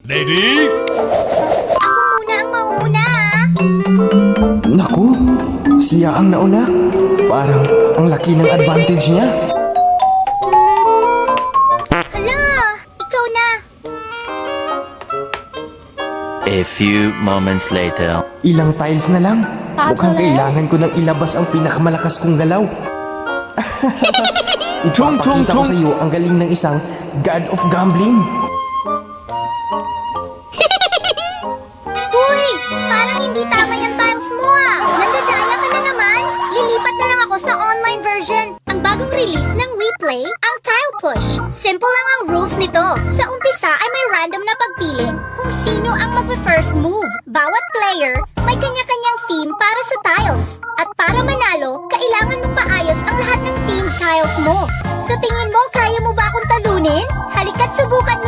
Ready? Ako muna ang mauna. Naku, siya ang nauna. Parang ang laki ng advantage niya. Hala, ikaw na. A few moments later. Ilang tiles na lang. Mukhang Puzzle? kailangan ko nang ilabas ang pinakamalakas kong galaw. Ipapakita ko sa iyo ang galing ng isang God of Gambling. Huy, parang hindi tama yung tiles mo ah. Nandadaya ka na naman. Lilipat na lang ako sa online version. Ang bagong release ng WePlay, ang Tile Push. Simple lang ang rules nito. Sa umpisa ay may random na pagpili kung sino ang mag-first move. Bawat player may kanya-kanyang theme para sa tiles. At para manalo, kailangan mong maayos ang lahat ng theme tiles mo. Sa tingin mo, kaya mo ba akong talunin? Halika't subukan